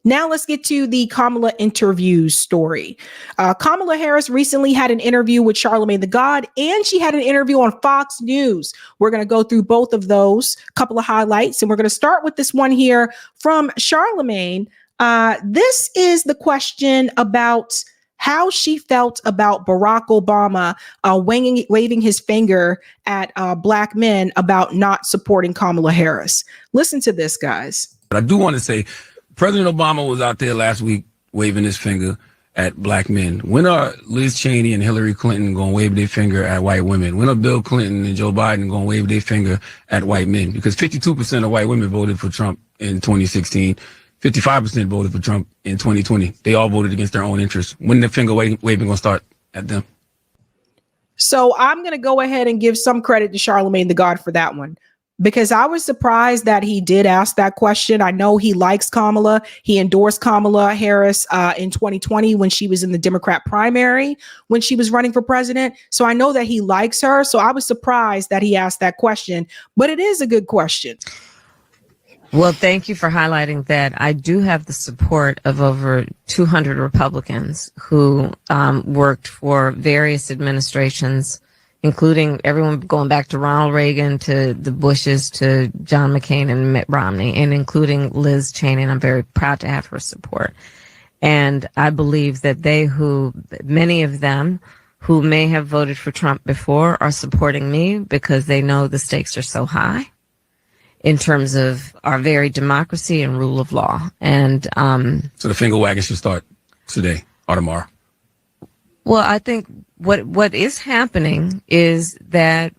Now let's get to the Kamala interview story. Kamala Harris recently had an interview with Charlamagne the God, and she had an interview on Fox News. We're going to go through both of those, couple of highlights, and we're going to start with this one here from Charlamagne. This is the question about how she felt about Barack Obama waving his finger at Black men about not supporting Kamala Harris. Listen to this, guys. But I do want to say, President Obama was out there last week waving his finger at Black men. When are Liz Cheney and Hillary Clinton going to wave their finger at white women? When are Bill Clinton and Joe Biden going to wave their finger at white men? Because 52% of white women voted for Trump in 2016. 55% voted for Trump in 2020. They all voted against their own interests. When the finger waving going to start at them? So I'm going to go ahead and give some credit to Charlamagne the God for that one, because I was surprised that he did ask that question. I know he likes Kamala. He endorsed Kamala Harris in 2020 when she was in the Democrat primary, when she was running for president. So I know that he likes her. So I was surprised that he asked that question, but it is a good question. Well, thank you for highlighting that. I do have the support of over 200 Republicans who worked for various administrations, including everyone going back to Ronald Reagan, to the Bushes, to John McCain and Mitt Romney, and including Liz Cheney. And I'm very proud to have her support. And I believe that many of them who may have voted for Trump before are supporting me because they know the stakes are so high in terms of our very democracy and rule of law. And so the finger wagging should start today or tomorrow. Well, I think what is happening is that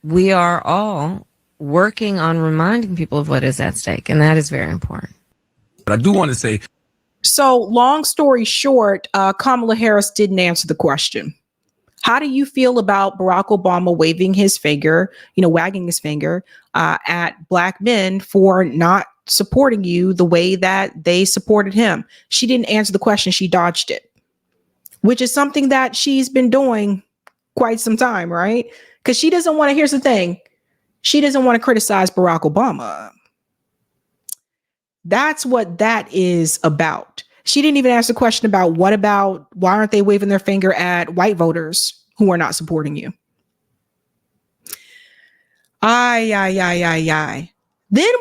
we are all working on reminding people of what is at stake, and that is very important. But I do want to say, so long story short, Kamala Harris didn't answer the question. How do you feel about Barack Obama waving his finger, wagging his finger at Black men for not supporting you the way that they supported him? She didn't answer the question. She dodged it, which is something that she's been doing quite some time, right? Because she doesn't want to, here's the thing, she doesn't want to criticize Barack Obama. That's what that is about. She didn't even ask the question about why aren't they waving their finger at white voters who are not supporting you? Then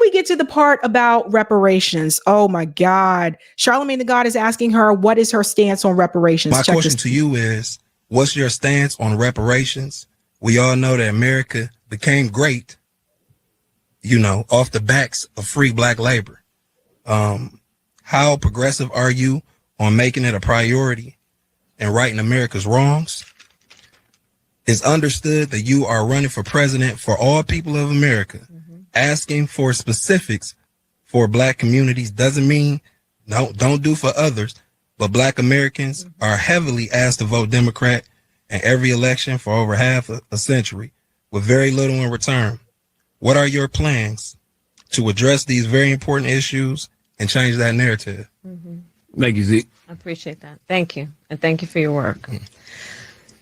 we get to the part about reparations. Oh my God. Charlamagne the God is asking her, what is her stance on reparations? My question to you is, what's your stance on reparations? We all know that America became great, off the backs of free Black labor. How progressive are you on making it a priority and righting America's wrongs? It's understood that you are running for president for all people of America. Asking for specifics for Black communities doesn't mean don't do for others, but Black Americans are heavily asked to vote Democrat in every election for over half a century with very little in return. What are your plans to address these very important issues and change that narrative? Thank you, Zeke. I appreciate that. Thank you. And thank you for your work.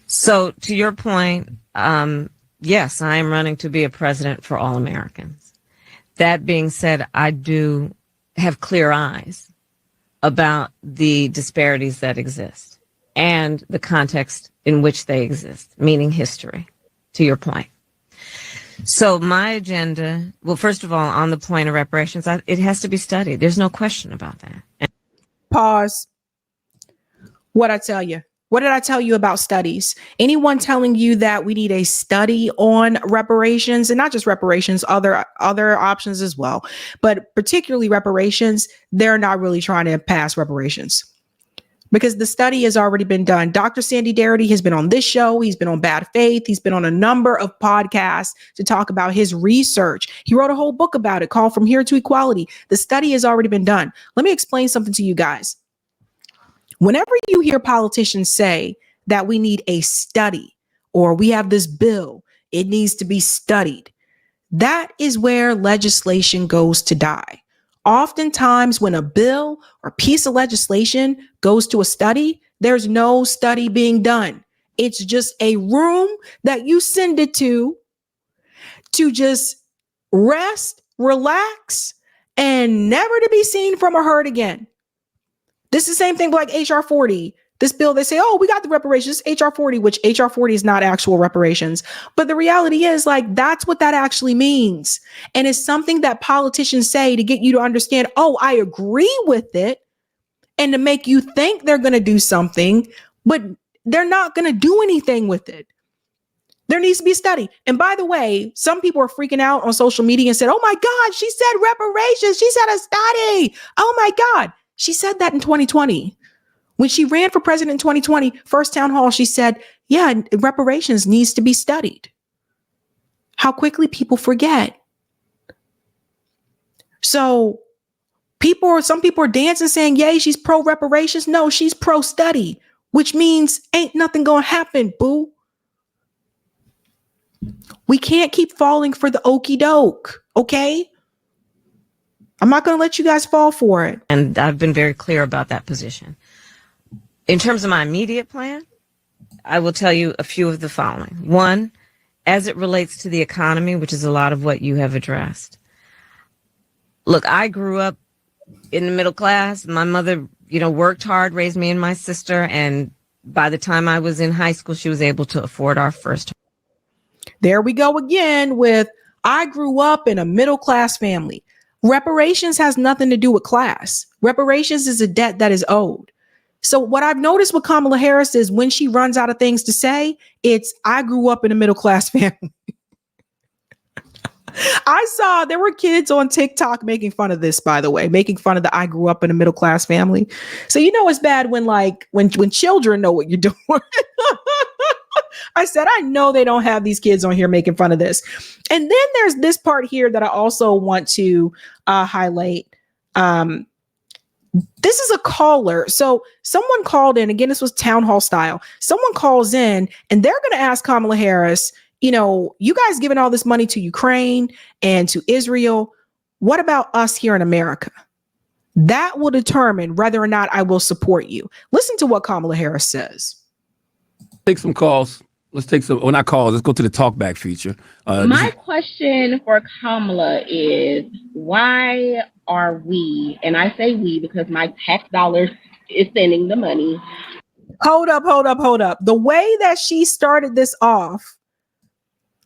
So to your point, yes, I am running to be a president for all Americans. That being said, I do have clear eyes about the disparities that exist and the context in which they exist, meaning history, to your point. So my agenda, well, first of all, on the point of reparations, it has to be studied. There's no question about that. Pause. What I tell you? What did I tell you about studies? Anyone telling you that we need a study on reparations, and not just reparations, other options as well, but particularly reparations, they're not really trying to pass reparations because the study has already been done. Dr. Sandy Darity has been on this show. He's been on Bad Faith. He's been on a number of podcasts to talk about his research. He wrote a whole book about it called From Here to Equality. The study has already been done. Let me explain something to you guys. Whenever you hear politicians say that we need a study or we have this bill, it needs to be studied, that is where legislation goes to die. Oftentimes when a bill or piece of legislation goes to a study, there's no study being done. It's just a room that you send it to just rest, relax, and never to be seen from or heard again. This is the same thing like HR 40. This bill, they say, oh, we got the reparations, HR 40, which HR 40 is not actual reparations. But the reality is, like, that's what that actually means. And it's something that politicians say to get you to understand, oh, I agree with it, and to make you think they're going to do something, but they're not going to do anything with it. There needs to be a study. And by the way, some people are freaking out on social media and said, oh my God, she said reparations. She said a study. Oh my God. She said that in 2020. When she ran for president in 2020, first town hall, she said, yeah, reparations needs to be studied. How quickly people forget. So some people are dancing saying, yay, she's pro reparations. No, she's pro study, which means ain't nothing going to happen, boo. We can't keep falling for the okie doke. Okay. I'm not going to let you guys fall for it. And I've been very clear about that position. In terms of my immediate plan, I will tell you a few of the following. One, as it relates to the economy, which is a lot of what you have addressed. Look, I grew up in the middle class. My mother, worked hard, raised me and my sister. And by the time I was in high school, she was able to afford our first home. There we go again with, I grew up in a middle class family. Reparations has nothing to do with class. Reparations is a debt that is owed. So what I've noticed with Kamala Harris is when she runs out of things to say, it's, I grew up in a middle class family. I saw there were kids on TikTok making fun of this, by the way, making fun of the I grew up in a middle class family. So it's bad when children know what you're doing. I said, I know they don't have these kids on here making fun of this. And then there's this part here that I also want to highlight. This is a caller. So someone called in, again, this was town hall style. Someone calls in and they're going to ask Kamala Harris, you guys giving all this money to Ukraine and to Israel. What about us here in America? That will determine whether or not I will support you. Listen to what Kamala Harris says. Take some calls. Let's take some, not calls. Let's go to the talkback feature. My question for Kamala is, why are we, and I say we because my tax dollars is sending the money. Hold up. The way that she started this off,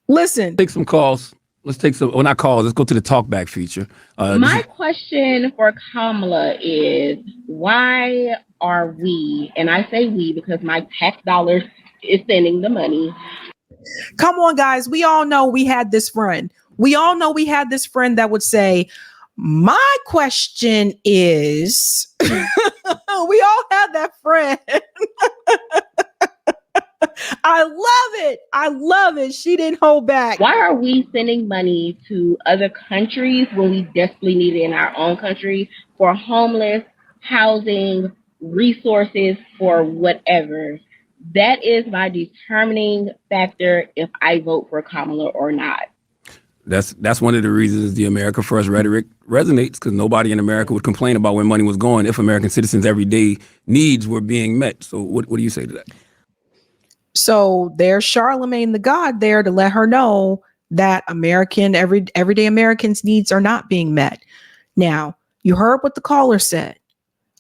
listen. Take some calls. Let's take some, not calls. Let's go to the talkback feature. My question for Kamala is, why are we, and I say we because my tax dollars is sending the money. Come on, guys. We all know we had this friend. That would say, my question is, we all had that friend. I love it. She didn't hold back. Why are we sending money to other countries when we desperately need it in our own country for homeless, housing, resources, for whatever? That is my determining factor if I vote for Kamala or not. That's one of the reasons the America First rhetoric resonates, because nobody in America would complain about where money was going if American citizens' everyday needs were being met. So what do you say to that? So there's Charlamagne the God there to let her know that everyday Americans' needs are not being met. Now, you heard what the caller said.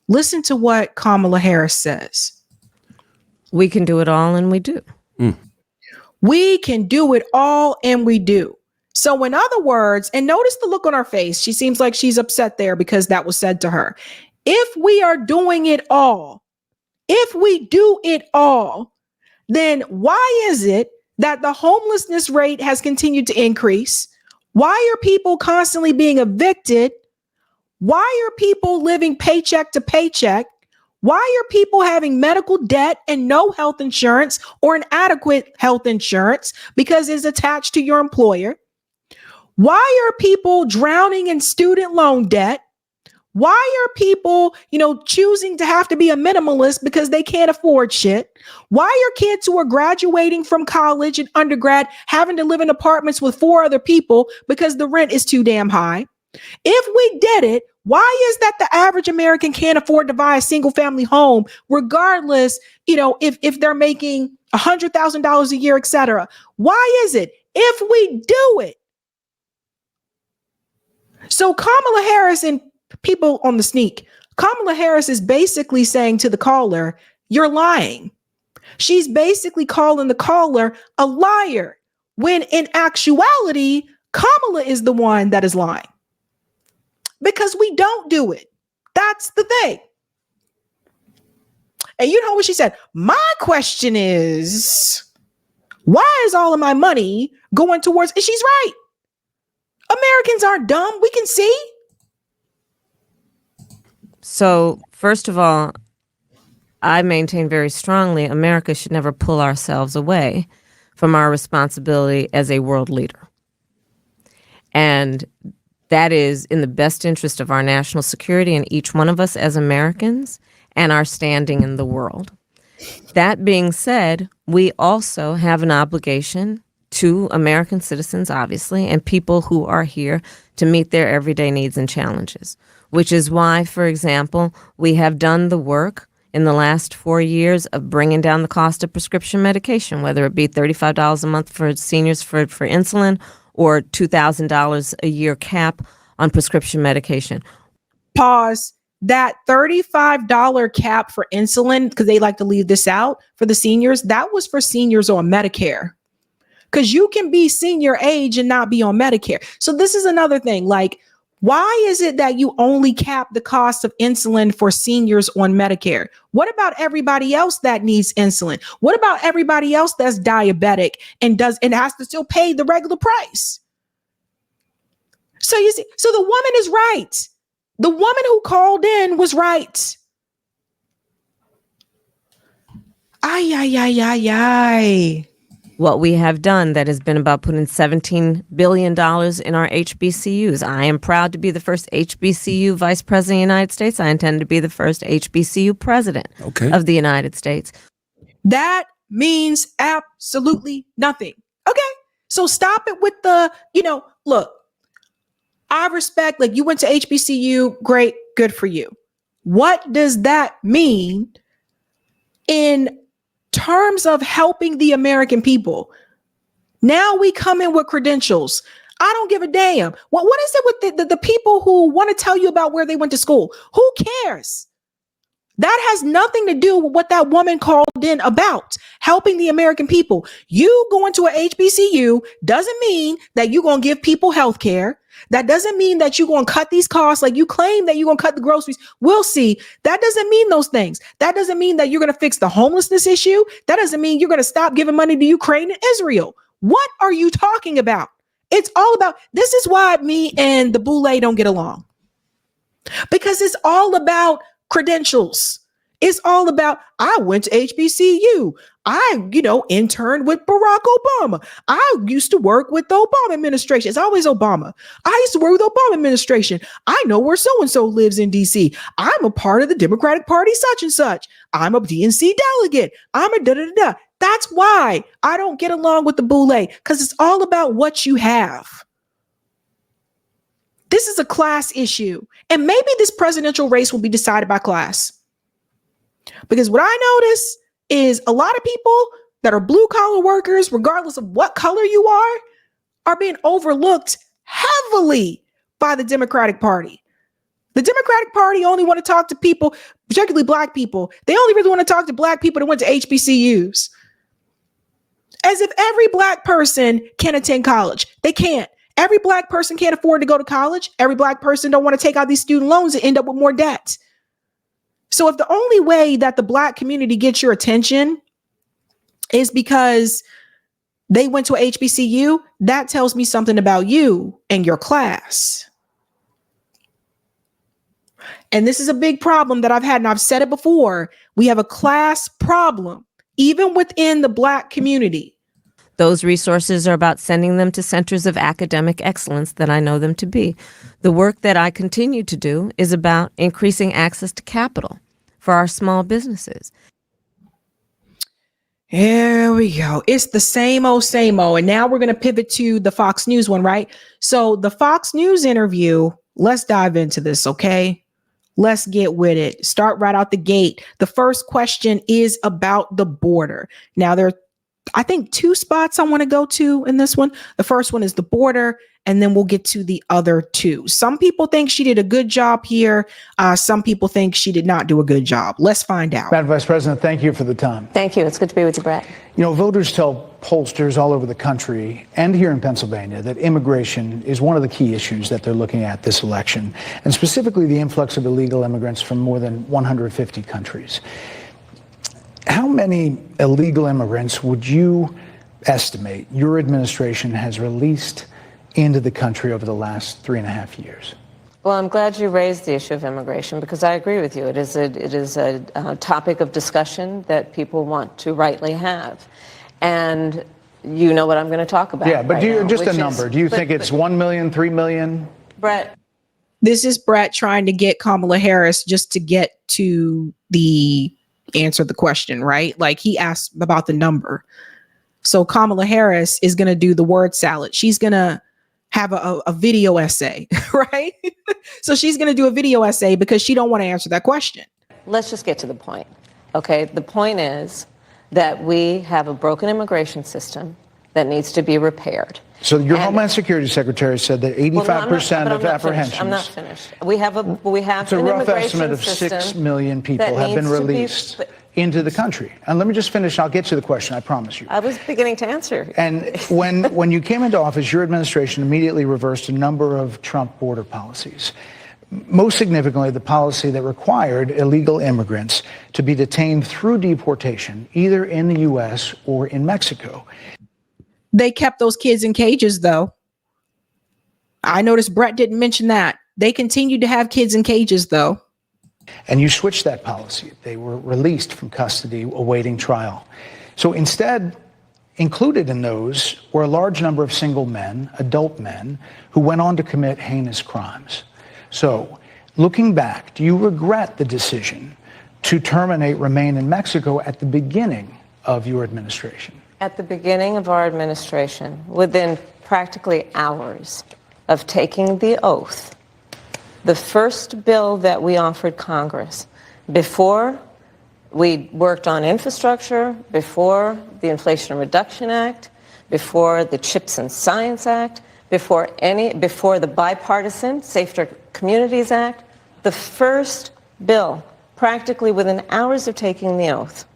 Listen to what Kamala Harris says. We can do it all, and we do. We can do it all, and we do. So in other words, and notice the look on her face. She seems like she's upset there because that was said to her. If we are doing it all, if we do it all, then why is it that the homelessness rate has continued to increase? Why are people constantly being evicted? Why are people living paycheck to paycheck? Why are people having medical debt and no health insurance or inadequate health insurance because it's attached to your employer? Why are people drowning in student loan debt? Why are people, choosing to have to be a minimalist because they can't afford shit? Why are kids who are graduating from college and undergrad having to live in apartments with 4 other people because the rent is too damn high? If we did it, why is that the average American can't afford to buy a single family home, regardless, if they're making $100,000 a year, et cetera? Why is it? If we do it. So Kamala Harris, in people on the sneak, Kamala Harris is basically saying to the caller, you're lying. She's basically calling the caller a liar, when in actuality, Kamala is the one that is lying. Because we don't do it. That's the thing. And you know what she said? My question is, why is all of my money going towards, and she's right. Americans aren't dumb. We can see. So, first of all, I maintain very strongly America should never pull ourselves away from our responsibility as a world leader. And that is in the best interest of our national security and each one of us as Americans and our standing in the world. That being said, we also have an obligation to American citizens, obviously, and people who are here to meet their everyday needs and challenges, which is why, for example, we have done the work in the last 4 years of bringing down the cost of prescription medication, whether it be $35 a month for seniors for insulin or $2,000 a year cap on prescription medication. Pause. That $35 cap for insulin, because they like to leave this out for the seniors, that was for seniors on Medicare. Because you can be senior age and not be on Medicare. So this is another thing. Like, why is it that you only cap the cost of insulin for seniors on Medicare? What about everybody else that needs insulin? What about everybody else that's diabetic and has to still pay the regular price? So you see, so the woman is right. The woman who called in was right. Ay, ay, ay, ay, ay. What we have done that has been about putting $17 billion in our HBCUs. I am proud to be the first HBCU vice president of the United States. I intend to be the first HBCU president of the United States. That means absolutely nothing. Okay. So stop it with the, look, I respect, like, you went to HBCU, great, good for you. What does that mean in terms of helping the American people? Now we come in with credentials. I don't give a damn. What is it with the people who want to tell you about where they went to school? Who cares? That has nothing to do with what that woman called in about, helping the American people. You going to a HBCU doesn't mean that you're going to give people health care. That doesn't mean that you're going to cut these costs like you claim that you're going to cut the groceries. We'll see. That doesn't mean those things. That doesn't mean that you're going to fix the homelessness issue. That doesn't mean you're going to stop giving money to Ukraine and Israel. What are you talking about? It's all about, this is why me and the Boule don't get along. Because it's all about credentials. It's all about, I went to HBCU. I, interned with Barack Obama. I used to work with the Obama administration. It's always Obama. I used to work with the Obama administration. I know where so-and-so lives in DC. I'm a part of the Democratic Party, such and such. I'm a DNC delegate. I'm a da-da-da-da. That's why I don't get along with the Boule, because it's all about what you have. This is a class issue. And maybe this presidential race will be decided by class. Because what I notice is a lot of people that are blue collar workers, regardless of what color you are being overlooked heavily by the Democratic Party. The Democratic Party only want to talk to people, particularly black people. They only really want to talk to black people that went to HBCUs. As if every black person can attend college. They can't. Every black person can't afford to go to college. Every black person don't want to take out these student loans and end up with more debt. So if the only way that the black community gets your attention is because they went to a HBCU, that tells me something about you and your class. And this is a big problem that I've had, and I've said it before. We have a class problem, even within the black community. Those resources are about sending them to centers of academic excellence that I know them to be. The work that I continue to do is about increasing access to capital for our small businesses. Here we go. It's the same old, same old. And now we're going to pivot to the Fox News one, right? So the Fox News interview, let's dive into this, okay? Let's get with it. Start right out the gate. The first question is about the border. Now, I think 2 spots I want to go to in this one. The first one is the border, and then we'll get to the other 2. Some people think she did a good job here. Some people think she did not do a good job. Let's find out. Madam Vice President, thank you for the time. Thank you. It's good to be with you, Brett. You know, voters tell pollsters all over the country and here in Pennsylvania that immigration is one of the key issues that they're looking at this election, and specifically the influx of illegal immigrants from more than 150 countries. How many illegal immigrants would you estimate your administration has released into the country over the last 3.5 years? Well, I'm glad you raised the issue of immigration because I agree with you. It is a topic of discussion that people want to rightly have. And you know what I'm going to talk about. Yeah, but right do you, now, just a number. Do you think it's 1 million, 3 million? Brett. This is Brett trying to get Kamala Harris just to get to the answer the question, right? Like he asked about the number. So Kamala Harris is going to do the word salad. She's going to have a video essay, right? So she's going to do a video essay because she don't want to answer that question. Let's just get to the point. Okay, the point is that we have a broken immigration system that needs to be repaired. So your Homeland Security Secretary said that 85% of apprehensions. I'm not finished. We have it's a an rough immigration estimate of 6 million people have been released into the country. And let me just finish. I'll get to the question. I promise you. I was beginning to answer. And when you came into office, your administration immediately reversed a number of Trump border policies. Most significantly, the policy that required illegal immigrants to be detained through deportation, either in the U.S. or in Mexico. They kept those kids in cages, though. I noticed Brett didn't mention that. They continued to have kids in cages, though. And you switched that policy. They were released from custody awaiting trial. So instead, included in those were a large number of single men, adult men, who went on to commit heinous crimes. So looking back, do you regret the decision to terminate Remain in Mexico at the beginning of your administration? At the beginning of our administration, within practically hours of taking the oath, the first bill that we offered Congress, before we worked on infrastructure, before the Inflation Reduction Act, before the CHIPS and Science Act, before the bipartisan Safer Communities Act, the first bill, practically within hours of taking the oath,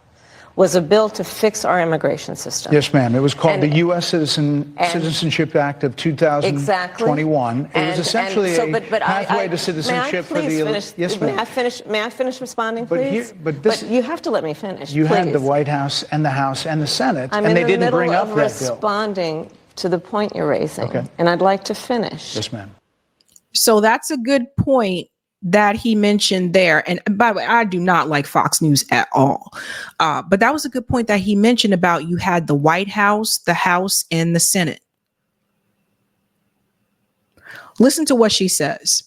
was a bill to fix our immigration system. Yes, ma'am. It was called the U.S. Citizenship Act of 2021. Exactly. It was essentially a pathway to citizenship for the... Yes, ma'am. May I finish responding, please? But you have to let me finish, You please. had the White House and the House and the Senate, and they didn't bring up that bill. I'm in the middle of responding to the point you're raising, and I'd like to finish. Yes, ma'am. So that's a good point that he mentioned there. And by the way, I do not like Fox News at all. But that was a good point that he mentioned about you had the White House, the House, and the Senate. Listen to what she says.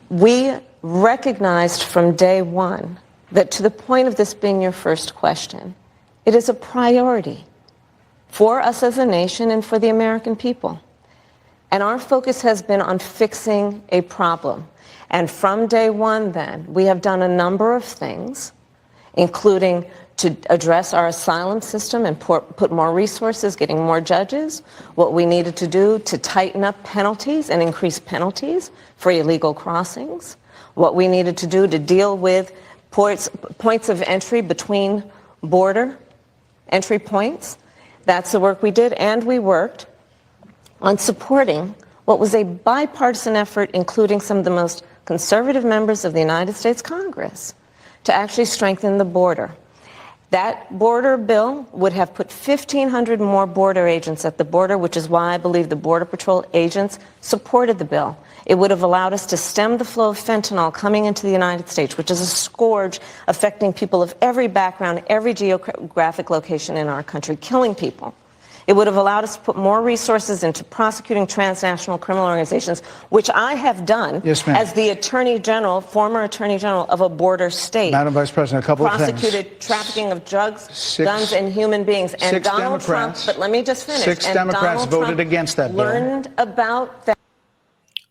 We recognized from day one that, to the point of this being your first question, it is a priority for us as a nation and for the American people. And our focus has been on fixing a problem. And from day one, then, we have done a number of things, including to address our asylum system and put more resources, getting more judges, what we needed to do to tighten up penalties and increase penalties for illegal crossings, what we needed to do to deal with points of entry between border entry points. That's the work we did, and we worked on supporting what was a bipartisan effort, including some of the most conservative members of the United States Congress, to actually strengthen the border. That border bill would have put 1,500 more border agents at the border, which is why I believe the Border Patrol agents supported the bill. It would have allowed us to stem the flow of fentanyl coming into the United States, which is a scourge affecting people of every background, every geographic location in our country, killing people. It would have allowed us to put more resources into prosecuting transnational criminal organizations, which I have done as the Attorney General, former Attorney General of a border state. Madam Vice President, a couple of things. Prosecuted trafficking of drugs, guns, and human beings. And Donald Trump, but let me just finish. 6 Democrats voted against that bill. Learned about that.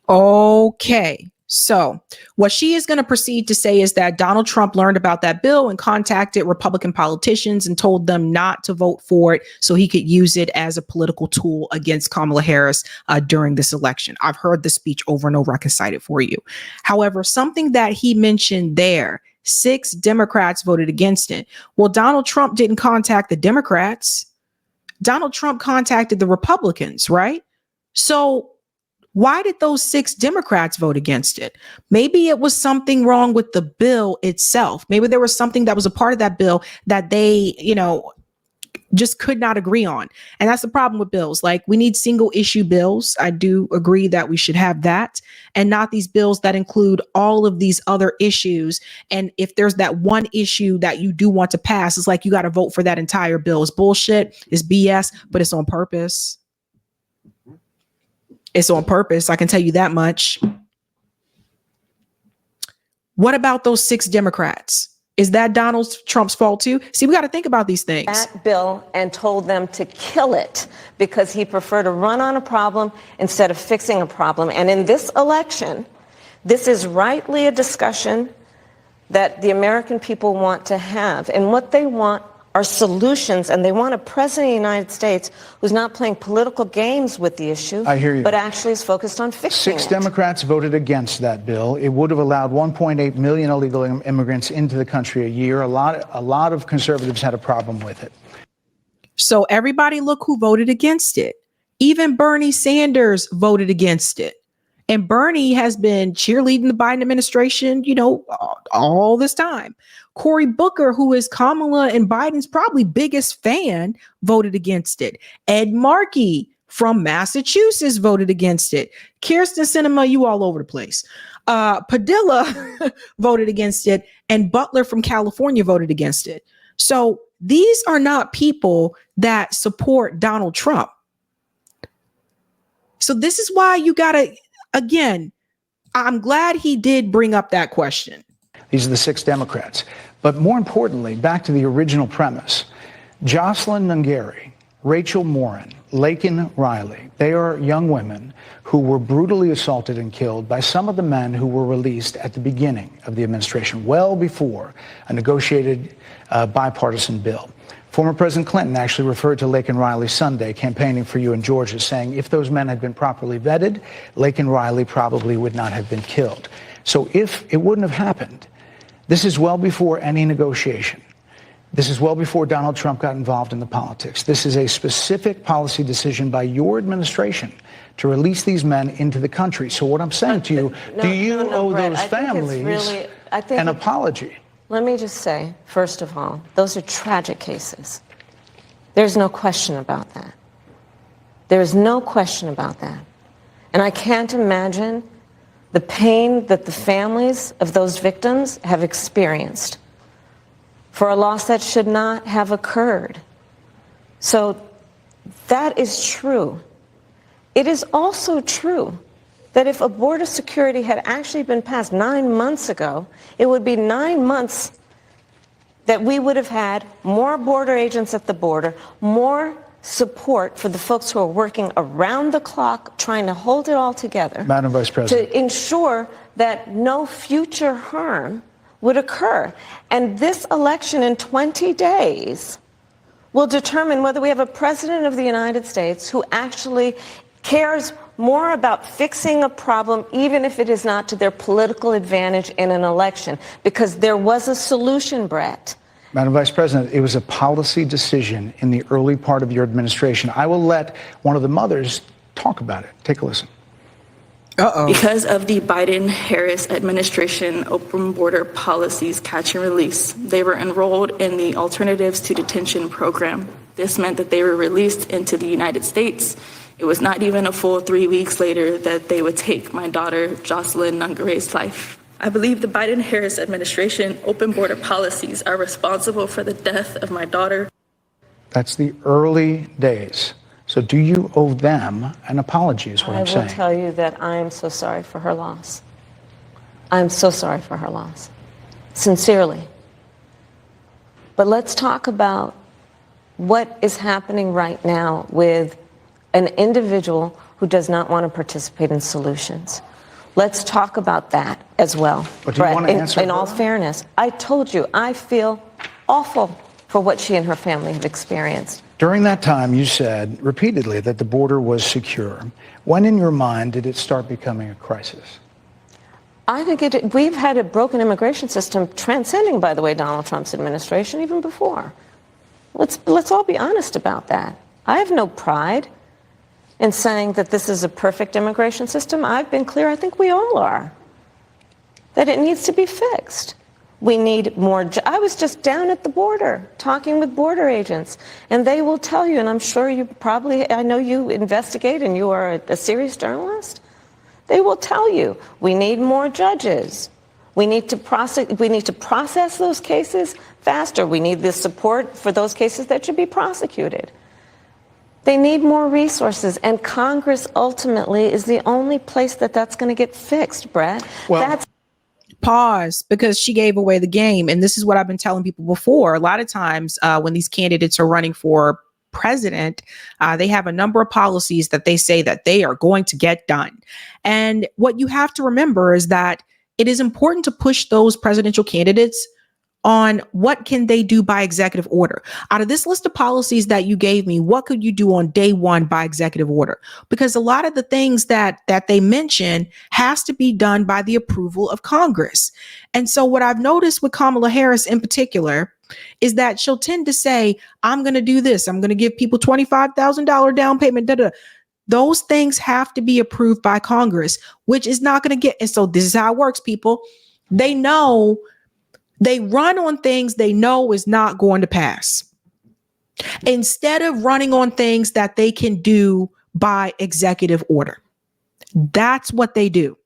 Okay. So what she is going to proceed to say is that Donald Trump learned about that bill and contacted Republican politicians and told them not to vote for it so he could use it as a political tool against Kamala Harris during this election. I've heard the speech over and over. I can cite it for you. However, something that he mentioned there, 6 Democrats voted against it. Well, Donald Trump didn't contact the Democrats. Donald Trump contacted the Republicans, right? So why did those 6 Democrats vote against it? Maybe it was something wrong with the bill itself. Maybe there was something that was a part of that bill that they, just could not agree on. And that's the problem with bills. Like, we need single issue bills. I do agree that we should have that, and not these bills that include all of these other issues. And if there's that one issue that you do want to pass, it's like you got to vote for that entire bill. It's bullshit. It's BS, but it's on purpose. It's on purpose. I can tell you that much. What about those 6 Democrats? Is that Donald Trump's fault too? See, we got to think about these things. That bill and told them to kill it because he preferred to run on a problem instead of fixing a problem. And in this election, this is rightly a discussion that the American people want to have. And what they want are solutions, and they want a president of the United States who's not playing political games with the issue, I hear you, but actually is focused on fixing it. 6 Democrats voted against that bill. It would have allowed 1.8 million illegal immigrants into the country a year. A lot of conservatives had a problem with it. So everybody, look who voted against it. Even Bernie Sanders voted against it. And Bernie has been cheerleading the Biden administration, all this time. Cory Booker, who is Kamala and Biden's probably biggest fan, voted against it. Ed Markey from Massachusetts voted against it. Kirsten Sinema, you all over the place. Padilla voted against it. And Butler from California voted against it. So these are not people that support Donald Trump. So this is why you got to, again, I'm glad he did bring up that question. These are the 6 Democrats. But more importantly, back to the original premise, Jocelyn Nungari, Rachel Morin, Laken Riley, they are young women who were brutally assaulted and killed by some of the men who were released at the beginning of the administration, well before a negotiated bipartisan bill. Former President Clinton actually referred to Laken Riley Sunday, campaigning for you in Georgia, saying if those men had been properly vetted, Laken Riley probably would not have been killed. So if it wouldn't have happened, this is well before any negotiation. This is well before Donald Trump got involved in the politics. This is a specific policy decision by your administration to release these men into the country. So what I'm saying to you, do you owe those families an apology? Let me just say, first of all, those are tragic cases. There's no question about that. There is no question about that. And I can't imagine the pain that the families of those victims have experienced for a loss that should not have occurred. So that is true. It is also true that if a border security had actually been passed 9 months ago, it would be 9 months that we would have had more border agents at the border, more support for the folks who are working around the clock trying to hold it all together. Madam Vice President. To ensure that no future harm would occur. And this election in 20 days will determine whether we have a president of the United States who actually cares more about fixing a problem, even if it is not to their political advantage in an election, because there was a solution, Brett. Madam Vice President, it was a policy decision in the early part of your administration. I will let one of the mothers talk about it. Take a listen. Because of the Biden-Harris administration open border policies catch and release, they were enrolled in the Alternatives to Detention program. This meant that they were released into the United States. It was not even a full 3 weeks later that they would take my daughter, Jocelyn Nungari's life. I believe the Biden-Harris administration open border policies are responsible for the death of my daughter. That's the early days. So do you owe them an apology is what I'm saying. I will tell you that I am so sorry for her loss. I'm so sorry for her loss. Sincerely. But let's talk about what is happening right now with an individual who does not want to participate in solutions. Let's talk about that as well. But do you want to answer in all her? fairness, I told you, I feel awful for what she and her family have experienced. During that time, you said repeatedly that the border was secure. When in your mind did it start becoming a crisis? I think we've had a broken immigration system transcending, by the way, Donald Trump's administration even before. Let's all be honest about that. I have no pride in saying that this is a perfect immigration system. I've been clear, I think we all are, that it needs to be fixed. We need more. I was just down at the border talking with border agents, and they will tell you, and I'm sure you probably, I know you investigate and you are a serious journalist. They will tell you, we need more judges. We need to process those cases faster. We need the support for those cases that should be prosecuted. They need more resources, and Congress ultimately is the only place that's going to get fixed, Brett. Well, Pause, because she gave away the game. And this is what I've been telling people before. A lot of times when these candidates are running for president, they have a number of policies that they say that they are going to get done. And what you have to remember is that it is important to push those presidential candidates on what can they do by executive order. Out of this list of policies that you gave me, what could you do on day one by executive order? Because a lot of the things that they mention has to be done by the approval of Congress. And so what I've noticed with Kamala Harris in particular is that she'll tend to say, I'm going to do this. I'm going to give people $25,000 down payment. Those things have to be approved by Congress, which is not going to get. And so this is how it works, people. They know. They run on things they know is not going to pass instead of running on things that they can do by executive order. That's what they do.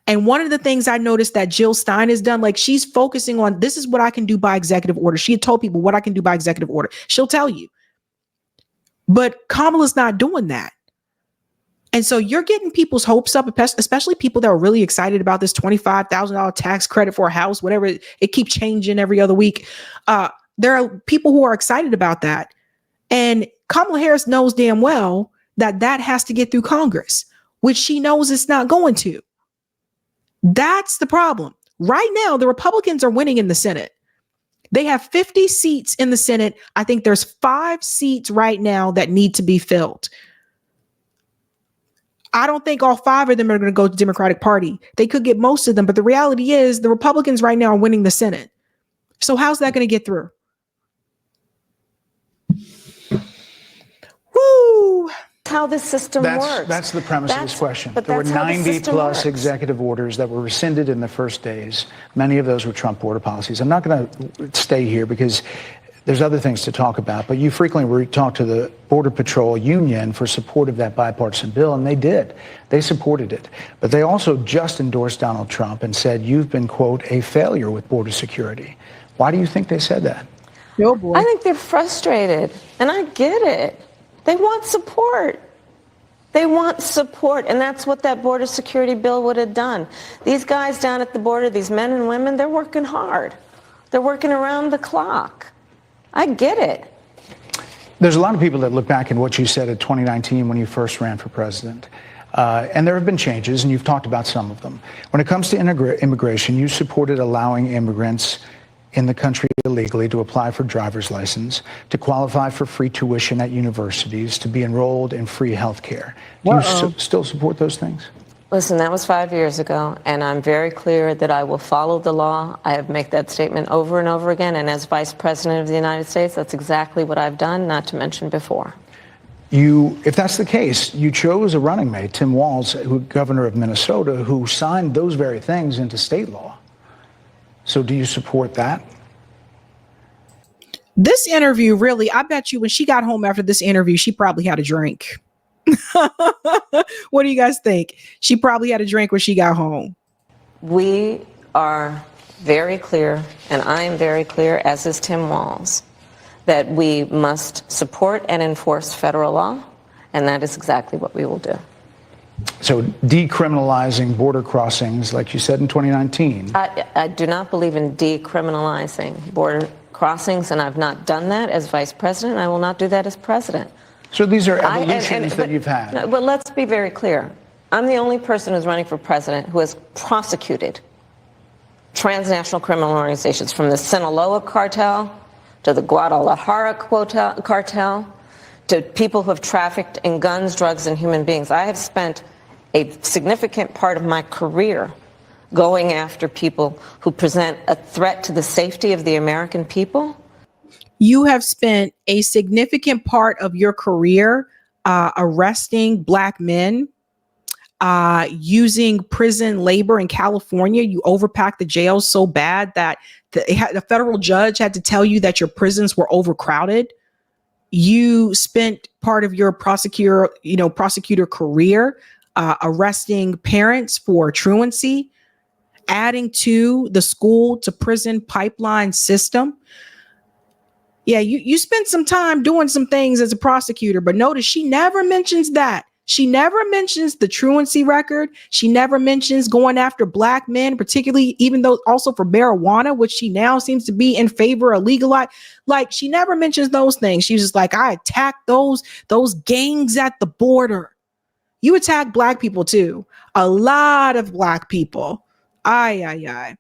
And one of the things I noticed that Jill Stein has done, like she's focusing on, this is what I can do by executive order. She had told people what I can do by executive order. She'll tell you. But Kamala's not doing that. And so you're getting people's hopes up, especially people that are really excited about this $25,000 tax credit for a house, whatever. It keeps changing every other week. There are people who are excited about that. And Kamala Harris knows damn well that that has to get through Congress, which she knows it's not going to. That's the problem. Right now, the Republicans are winning in the Senate. They have 50 seats in the Senate. I think there's 5 seats right now that need to be filled. I don't think all 5 of them are going to go to the Democratic Party. They could get most of them, but the reality is the Republicans right now are winning the Senate. So how's that going to get through? Woo! How the system works. That's the premise of this question. But There were that's how the 90 system plus works. executive orders that were rescinded in the first days. Many of those were Trump border policies. I'm not going to stay here because there's other things to talk about, but you frequently talk to the Border Patrol Union for support of that bipartisan bill, and they did. They supported it. But they also just endorsed Donald Trump and said, you've been, quote, a failure with border security. Why do you think they said that? Oh boy. I think they're frustrated, and I get it. They want support. They want support, and that's what that border security bill would have done. These guys down at the border, these men and women, they're working hard. They're working around the clock. I get it. There's a lot of people that look back at what you said in 2019 when you first ran for president. And there have been changes, and you've talked about some of them. When it comes to immigration, you supported allowing immigrants in the country illegally to apply for driver's license, to qualify for free tuition at universities, to be enrolled in free health care. Do you still support those things? Listen, that was 5 years ago, and I'm very clear that I will follow the law. I have made that statement over and over again, and as Vice President of the United States, that's exactly what I've done, not to mention before. If that's the case, you chose a running mate, Tim Walz, governor of Minnesota, who signed those very things into state law. So do you support that? This interview, really, I bet you when she got home after this interview, she probably had a drink. What do you guys think? She probably had a drink when she got home. We are very clear, and I am very clear, as is Tim Walz, that we must support and enforce federal law, and that is exactly what we will do. So decriminalizing border crossings, like you said in 2019. I do not believe in decriminalizing border crossings, and I've not done that as vice president. I will not do that as president. So these are evolutions that you've had. But let's be very clear. I'm the only person who's running for president who has prosecuted transnational criminal organizations, from the Sinaloa cartel to the Guadalajara cartel to people who have trafficked in guns, drugs, and human beings. I have spent a significant part of my career going after people who present a threat to the safety of the American people. You have spent a significant part of your career arresting Black men, using prison labor in California. You overpacked the jails so bad that the federal judge had to tell you that your prisons were overcrowded. You spent part of your prosecutor career arresting parents for truancy, adding to the school to prison pipeline system. Yeah, you spent some time doing some things as a prosecutor, but notice she never mentions that. She never mentions the truancy record. She never mentions going after Black men, particularly, even though also for marijuana, which she now seems to be in favor of legalizing. Like, she never mentions those things. She's just like, I attacked those gangs at the border. You attack Black people too. A lot of Black people. Aye.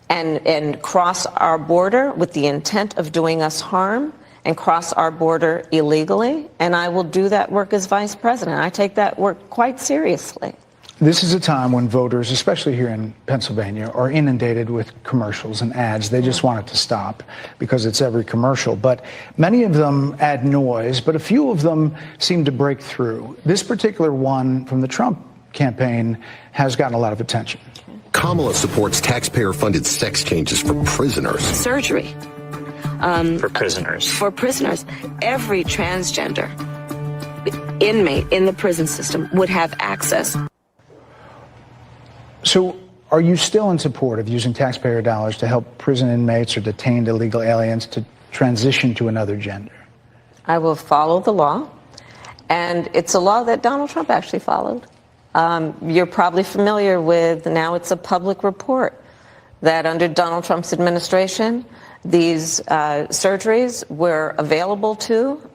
And cross our border with the intent of doing us harm, and cross our border illegally. And I will do that work as vice president. I take that work quite seriously. This is a time when voters, especially here in Pennsylvania, are inundated with commercials and ads. They just want it to stop because it's every commercial. But many of them add noise, but a few of them seem to break through. This particular one from the Trump campaign has gotten a lot of attention. Kamala supports taxpayer-funded sex changes for prisoners. Surgery. For prisoners. For prisoners. Every transgender inmate in the prison system would have access. So are you still in support of using taxpayer dollars to help prison inmates or detained illegal aliens to transition to another gender? I will follow the law. And it's a law that Donald Trump actually followed. You're probably familiar with, now it's a public report, that under Donald Trump's administration, these surgeries were available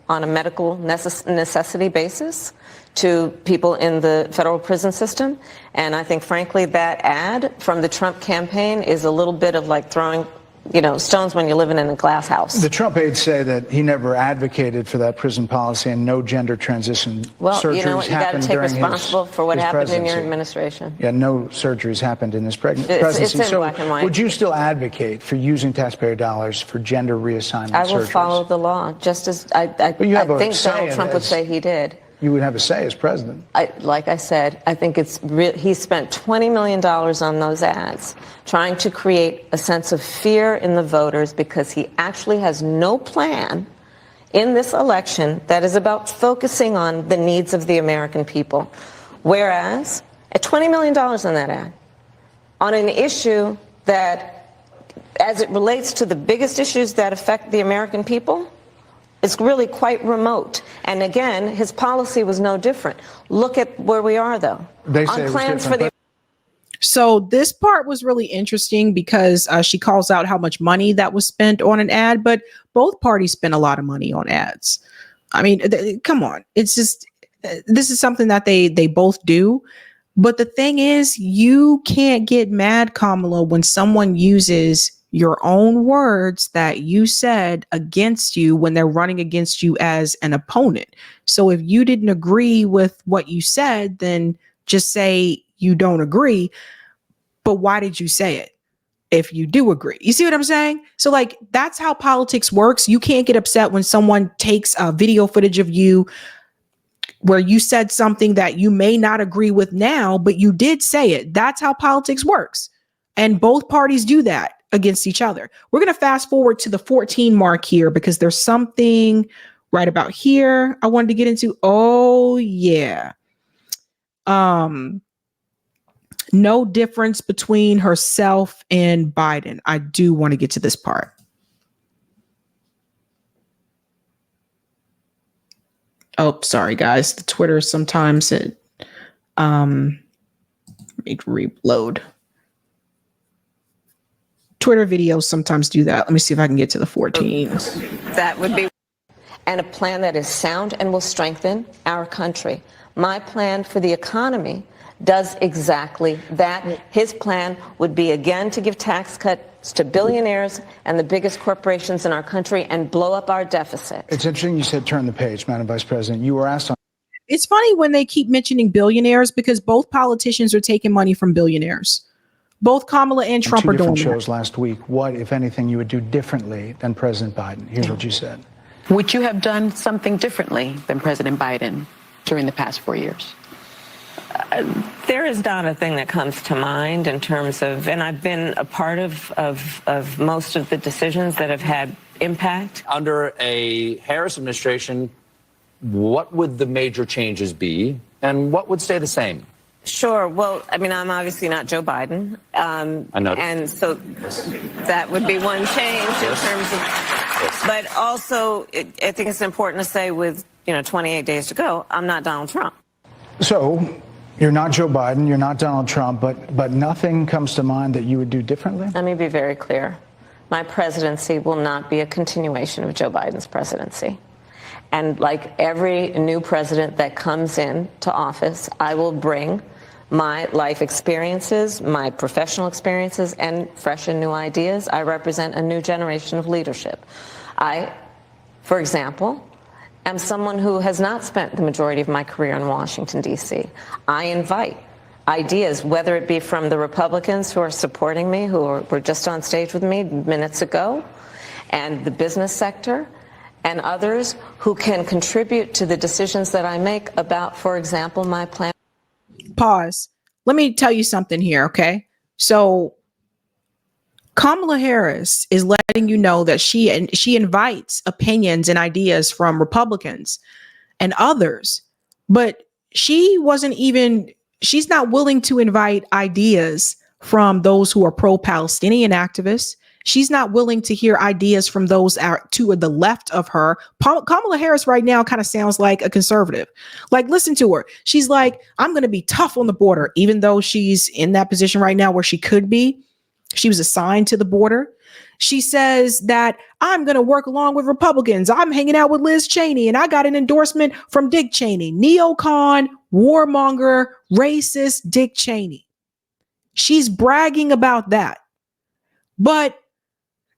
on a medical necessity basis to people in the federal prison system. And I think, frankly, that ad from the Trump campaign is a little bit of like throwing stones when you're living in a glass house. The Trump aides say that he never advocated for that prison policy and no gender transition surgeries you know what, you got to take responsible for what happened in your administration. Yeah, no surgeries happened in his presidency. It's in black and white. Would you still advocate for using taxpayer dollars for gender reassessment surgeries? I will follow the law, just as I think Donald Trump would say he did. You would have a say as president. Like I said, I think he spent $20 million on those ads trying to create a sense of fear in the voters because he actually has no plan in this election that is about focusing on the needs of the American people. Whereas, at $20 million on that ad, on an issue that, as it relates to the biggest issues that affect the American people, it's really quite remote. And again, his policy was no different. Look at where we are, though. They say on plans for the. So this part was really interesting because she calls out how much money that was spent on an ad, but both parties spent a lot of money on ads. I mean, come on. It's just, this is something that they both do. But the thing is, you can't get mad, Kamala, when someone uses your own words that you said against you when they're running against you as an opponent. So if you didn't agree with what you said, then just say you don't agree. But why did you say it if you do agree? You see what I'm saying? So like, that's how politics works. You can't get upset when someone takes a video footage of you where you said something that you may not agree with now, but you did say it. That's how politics works. And both parties do that against each other. We're going to fast forward to the 14 mark here because there's something right about here I wanted to get into. Oh yeah. No difference between herself and Biden. I do want to get to this part. Oh, sorry guys. The Twitter sometimes it reload. Twitter videos sometimes do that. Let me see if I can get to the 14. That would be. And a plan that is sound and will strengthen our country. my plan for the economy does exactly that. His plan would be, again, to give tax cuts to billionaires and the biggest corporations in our country and blow up our deficit. It's interesting you said turn the page, Madam Vice President. You were asked on. It's funny when they keep mentioning billionaires because both politicians are taking money from billionaires. Both Kamala and Trump are doing that. Shows last week. What, if anything, you would do differently than President Biden? Here's what you said. Would you have done something differently than President Biden during the past 4 years? There is not a thing that comes to mind in terms of, and I've been a part of most of the decisions that have had impact. Under a Harris administration, what would the major changes be and what would stay the same? Sure. Well, I mean, I'm obviously not Joe Biden. I know. And so that would be one change in terms of, but also I think it's important to say with, 28 days to go, I'm not Donald Trump. So you're not Joe Biden, you're not Donald Trump, but nothing comes to mind that you would do differently? Let me be very clear. My presidency will not be a continuation of Joe Biden's presidency. And like every new president that comes into office, I will bring my life experiences, my professional experiences, and fresh and new ideas. I represent a new generation of leadership. I, for example, am someone who has not spent the majority of my career in Washington, D.C. I invite ideas, whether it be from the Republicans who are supporting me, who were just on stage with me minutes ago, and the business sector, and others who can contribute to the decisions that I make about, for example, my plan. Pause. Let me tell you something here, okay? So Kamala Harris is letting you know that she invites opinions and ideas from Republicans and others, but she's not willing to invite ideas from those who are pro-Palestinian activists. She's not willing to hear ideas from those to the left of her. Kamala Harris right now kind of sounds like a conservative. Like, listen to her. She's like, I'm going to be tough on the border, even though she's in that position right now where she could be. She was assigned to the border. She says that I'm going to work along with Republicans. I'm hanging out with Liz Cheney, and I got an endorsement from Dick Cheney, neocon, warmonger, racist Dick Cheney. She's bragging about that. But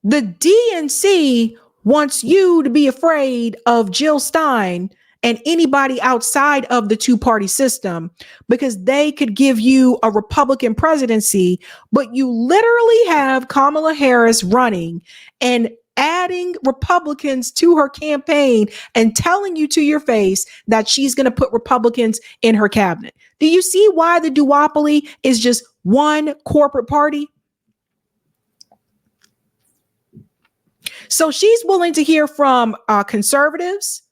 the DNC wants you to be afraid of Jill Stein and anybody outside of the two-party system because they could give you a Republican presidency, but you literally have Kamala Harris running and adding Republicans to her campaign and telling you to your face that she's going to put Republicans in her cabinet. Do you see why the duopoly is just one corporate party? So she's willing to hear from conservatives.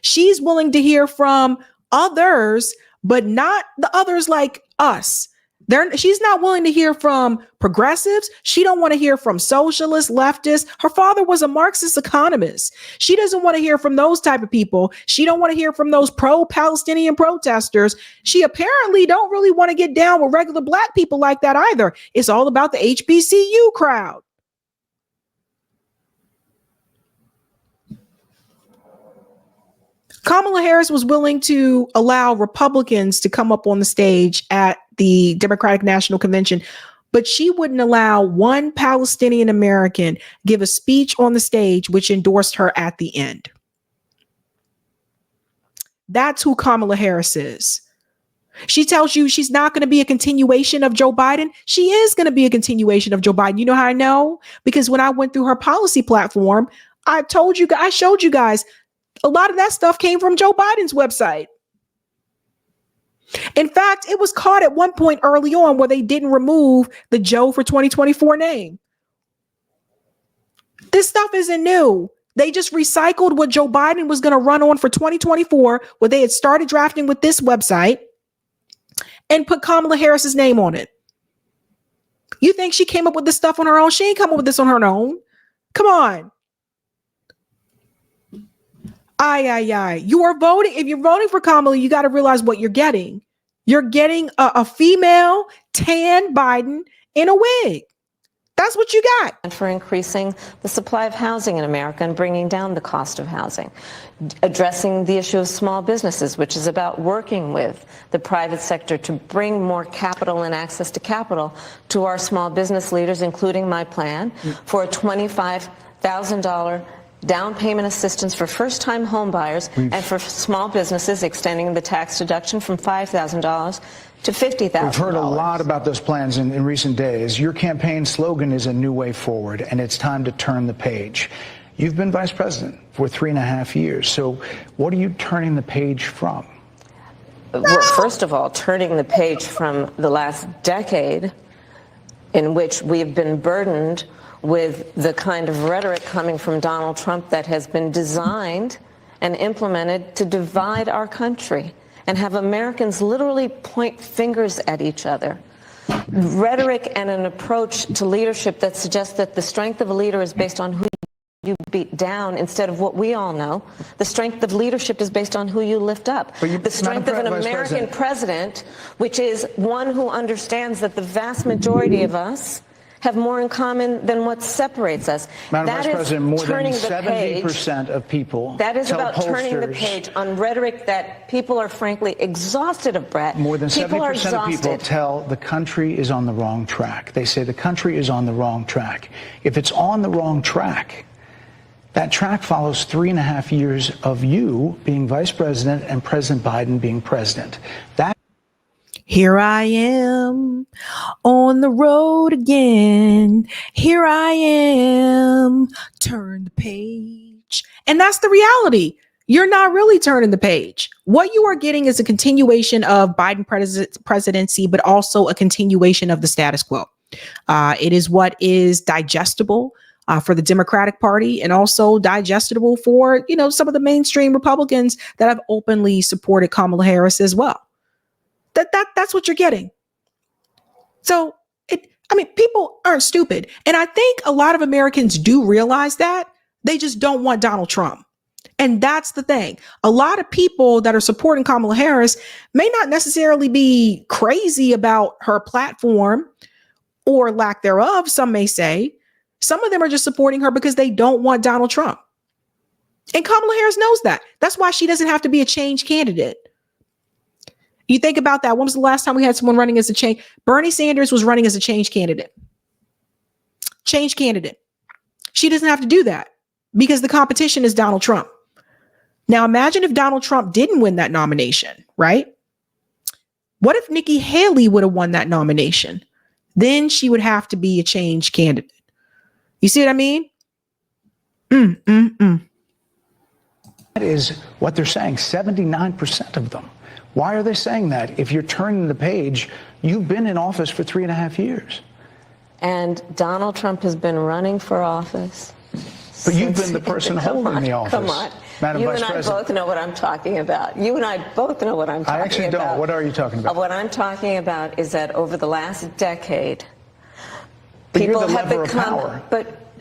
She's willing to hear from others, but not the others like us. She's not willing to hear from progressives. She don't want to hear from socialists, leftists. Her father was a Marxist economist. She doesn't want to hear from those type of people. She don't want to hear from those pro-Palestinian protesters. She apparently don't really want to get down with regular black people like that either. It's all about the HBCU crowd. Kamala Harris was willing to allow Republicans to come up on the stage at the Democratic National Convention, but she wouldn't allow one Palestinian American give a speech on the stage which endorsed her at the end. That's who Kamala Harris is. She tells you she's not going to be a continuation of Joe Biden. She is going to be a continuation of Joe Biden. You know how I know? Because when I went through her policy platform, I showed you guys a lot of that stuff came from Joe Biden's website. In fact, it was caught at one point early on where they didn't remove the Joe for 2024 name. This stuff isn't new. They just recycled what Joe Biden was going to run on for 2024, where they had started drafting with this website, and put Kamala Harris's name on it. You think she came up with this stuff on her own? She ain't come up with this on her own. Come on. You are voting. If you're voting for Kamala, you got to realize what you're getting. You're getting a female tan Biden in a wig. That's what you got. And for increasing the supply of housing in America and bringing down the cost of housing. Addressing the issue of small businesses, which is about working with the private sector to bring more capital and access to capital to our small business leaders, including my plan for a $25,000 down payment assistance for first-time home buyers and for small businesses, extending the tax deduction from $5,000 to $50,000. We've heard a lot about those plans in recent days. Your campaign slogan is a new way forward, and it's time to turn the page. You've been vice president for 3.5 years. So what are you turning the page from? Well, first of all, turning the page from the last decade in which we've been burdened with the kind of rhetoric coming from Donald Trump that has been designed and implemented to divide our country and have Americans literally point fingers at each other. Rhetoric and an approach to leadership that suggests that the strength of a leader is based on who you beat down instead of what we all know. The strength of leadership is based on who you lift up. The strength of an American president, which is one who understands that the vast majority of us have more in common than what separates us. Madam Vice President, more than 70% of people that is tell about turning the pollsters- page on rhetoric that people are frankly exhausted of, Brett. More than People are 70% of people exhausted. tell the country is on the wrong track. They say the country is on the wrong track. If it's on the wrong track, that track follows 3.5 years of you being vice president and President Biden being president. Here I am on the road again. Here I am, turn the page. And that's the reality. You're not really turning the page. What you are getting is a continuation of Biden presidency, but also a continuation of the status quo. It is what is digestible for the Democratic Party and also digestible for, some of the mainstream Republicans that have openly supported Kamala Harris as well. That's what you're getting. So, people aren't stupid. And I think a lot of Americans do realize that. They just don't want Donald Trump. And that's the thing. A lot of people that are supporting Kamala Harris may not necessarily be crazy about her platform or lack thereof, some may say. Some of them are just supporting her because they don't want Donald Trump. And Kamala Harris knows that. That's why she doesn't have to be a change candidate. You think about that. When was the last time we had someone running as a change? Bernie Sanders was running as a change candidate. Change candidate. She doesn't have to do that because the competition is Donald Trump. Now imagine if Donald Trump didn't win that nomination, right? What if Nikki Haley would have won that nomination? Then she would have to be a change candidate. You see what I mean? That is what they're saying, 79% of them. Why are they saying that? If you're turning the page, you've been in office for 3.5 years. And Donald Trump has been running for office. But you've been the person holding the office. Come on. Madam You Vice and I President. both know what I'm talking about. You and I both know what I'm talking about. I actually don't. What are you talking about? What I'm talking about is that over the last decade, But you're people the have lever of become. power. But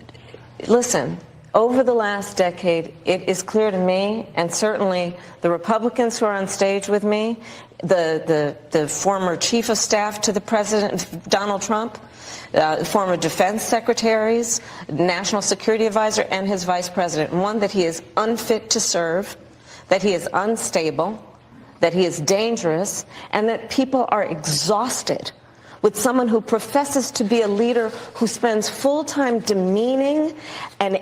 listen, over the last decade, it is clear to me, and certainly the Republicans who are on stage with me, the former chief of staff to the president, Donald Trump, former defense secretaries, national security advisor, and his vice president. One, that he is unfit to serve, that he is unstable, that he is dangerous, and that people are exhausted with someone who professes to be a leader who spends full time demeaning and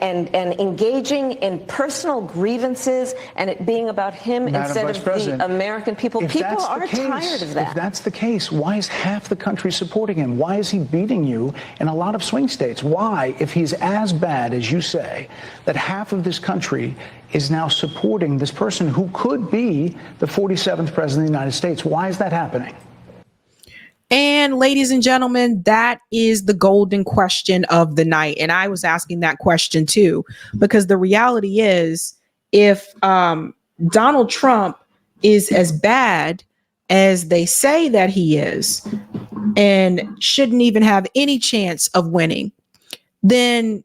engaging in personal grievances and it being about him instead of the American people. People are tired of that. If that's the case, why is half the country supporting him? Why is he beating you in a lot of swing states? Why, if he's as bad as you say, that half of this country is now supporting this person who could be the 47th president of the United States? Why is that happening? And ladies and gentlemen, that is the golden question of the night. And I was asking that question too, because the reality is if Donald Trump is as bad as they say that he is and shouldn't even have any chance of winning, then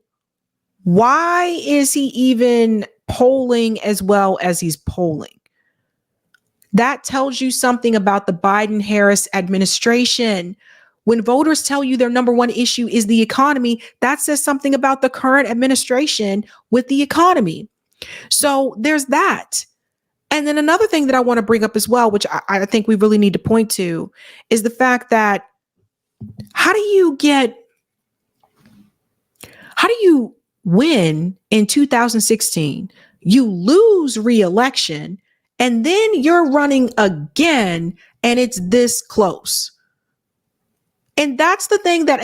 why is he even polling as well as he's polling? That tells you something about the Biden-Harris administration, When voters tell you their number one issue is the economy, that says something about the current administration with the economy. So there's that. And then another thing that I want to bring up as well, which I think we really need to point to, is the fact that how do you win in 2016? You lose re-election, and then you're running again, and it's this close. And that's the thing that,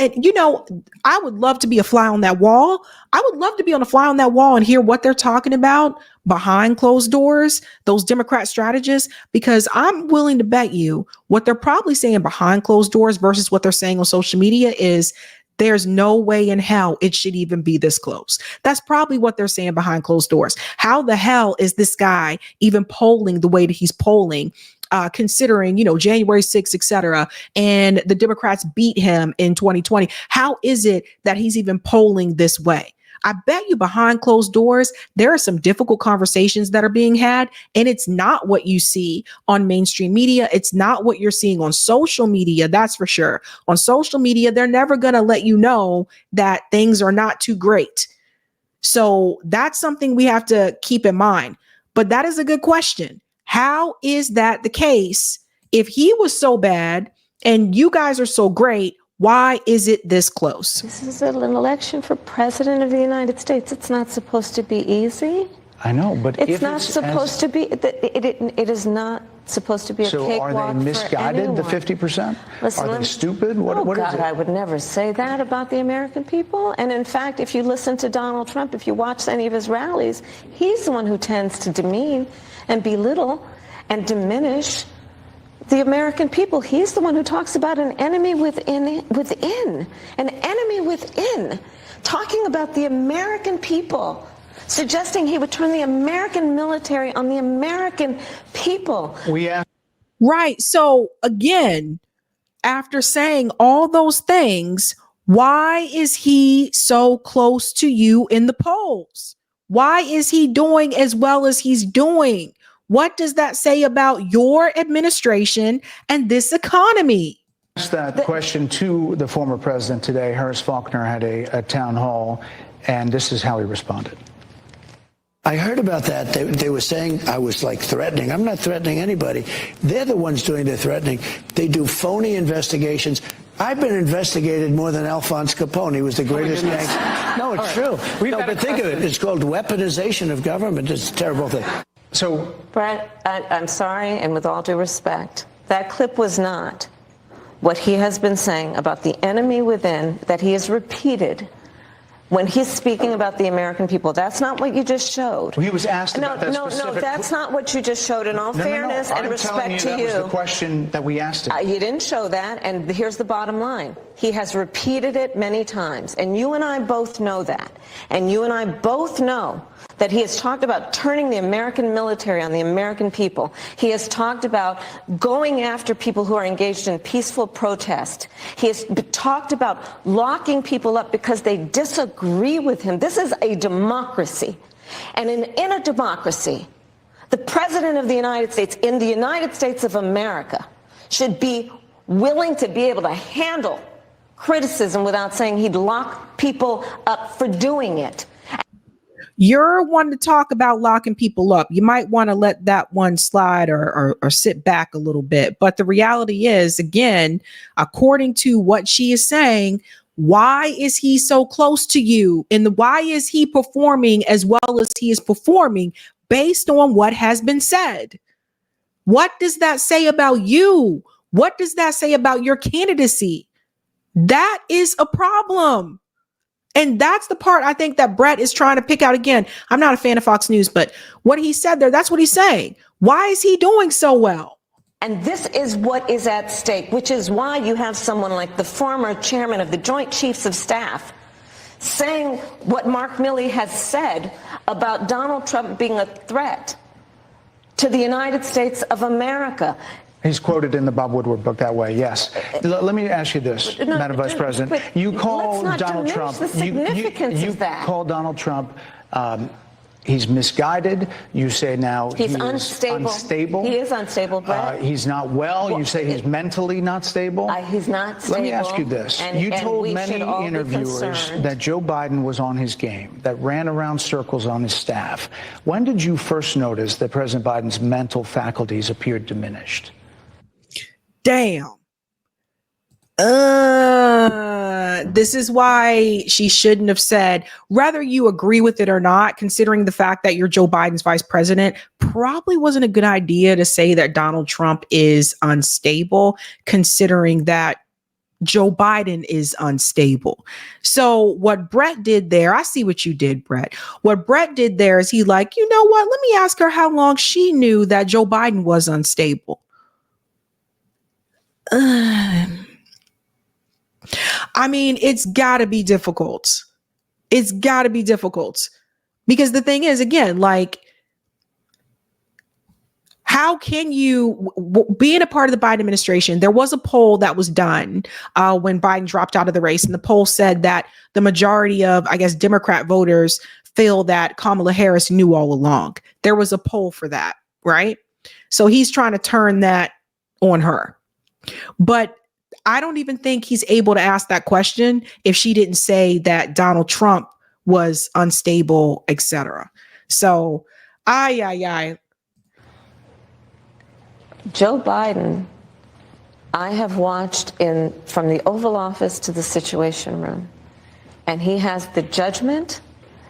I would love to be a fly on that wall. I would love to be on a fly on that wall and hear what they're talking about behind closed doors, those Democrat strategists, because I'm willing to bet you what they're probably saying behind closed doors versus what they're saying on social media is there's no way in hell it should even be this close. That's probably what they're saying behind closed doors. How the hell is this guy even polling the way that he's polling? Considering, January 6th, et cetera, and the Democrats beat him in 2020. How is it that he's even polling this way? I bet you behind closed doors, there are some difficult conversations that are being had, and it's not what you see on mainstream media. It's not what you're seeing on social media. That's for sure. On social media, they're never going to let you know that things are not too great. So that's something we have to keep in mind. But that is a good question. How is that the case? If he was so bad and you guys are so great, why is it this close? This is an election for president of the United States. It's not supposed to be easy. I know, but It's not supposed to be. It is not supposed to be a so cakewalk. Are they misguided, the 50%? Listen, are they stupid? What is God, it? I would never say that about the American people. And in fact, if you listen to Donald Trump, if you watch any of his rallies, he's the one who tends to demean and belittle and diminish the American people. He's the one who talks about an enemy within, an enemy within, talking about the American people, suggesting he would turn the American military on the American people. Right. So again, after saying all those things, why is he so close to you in the polls? Why is he doing as well as he's doing? What does that say about your administration and this economy? I asked that question to the former president today. Harris Faulkner had a town hall, and this is how he responded. I heard about that. They were saying I was like threatening. I'm not threatening anybody. They're the ones doing the threatening. They do phony investigations. I've been investigated more than Alphonse Capone. He was the greatest gangster. No, it's true. No, but think of it. It's called weaponization of government. It's a terrible thing. So, Brett, I'm sorry, and with all due respect, that clip was not what he has been saying about the enemy within that he has repeated when he's speaking about the American people. That's not what you just showed. He was asked about that No, that's not what you just showed. In all fairness and respect to you, that was the question that we asked him. You didn't show that, and here's the bottom line. He has repeated it many times, and you and I both know that. And you and I both know that he has talked about turning the American military on the American people. He has talked about going after people who are engaged in peaceful protest. He has talked about locking people up because they disagree with him. This is a democracy. And in a democracy, the president of the United States, in the United States of America, should be willing to be able to handle criticism without saying he'd lock people up for doing it. You're one to talk about locking people up. You might want to let that one slide or sit back a little bit. But the reality is, again, according to what she is saying, why is he so close to you? And why is he performing as well as he is performing based on what has been said? What does that say about you? What does that say about your candidacy? That is a problem. And that's the part I think that Brett is trying to pick out. Again, I'm not a fan of Fox News, but what he said there, that's what he's saying. Why is he doing so well? And this is what is at stake, which is why you have someone like the former chairman of the Joint Chiefs of Staff saying what Mark Milley has said about Donald Trump being a threat to the United States of America. He's quoted in the Bob Woodward book that way, yes. Let me ask you this, Madam Vice President. You call Donald Trump. The significance of that. call Donald Trump He's misguided. You say now He's he is unstable. unstable. He is unstable, Brett. He's not well. You say he's mentally not stable. He's not stable. Let me ask you this. You told many interviewers that Joe Biden was on his game, that ran around circles on his staff. When did you first notice that President Biden's mental faculties appeared diminished? Damn. This is why she shouldn't have said, whether you agree with it or not, considering the fact that you're Joe Biden's vice president, probably wasn't a good idea to say that Donald Trump is unstable, considering that Joe Biden is unstable. So what Brett did there, I see what you did, Brett. What Brett did there is he like, you know what? Let me ask her how long she knew that Joe Biden was unstable. I mean, it's got to be difficult. It's got to be difficult because the thing is, again, like, how can you, being a part of the Biden administration, there was a poll that was done when Biden dropped out of the race. And the poll said that the majority of, I guess, Democrat voters feel that Kamala Harris knew all along. There was a poll for that, right? So he's trying to turn that on her. But I don't even think he's able to ask that question if she didn't say that Donald Trump was unstable, etc. So, Joe Biden, I have watched from the Oval Office to the Situation Room, and he has the judgment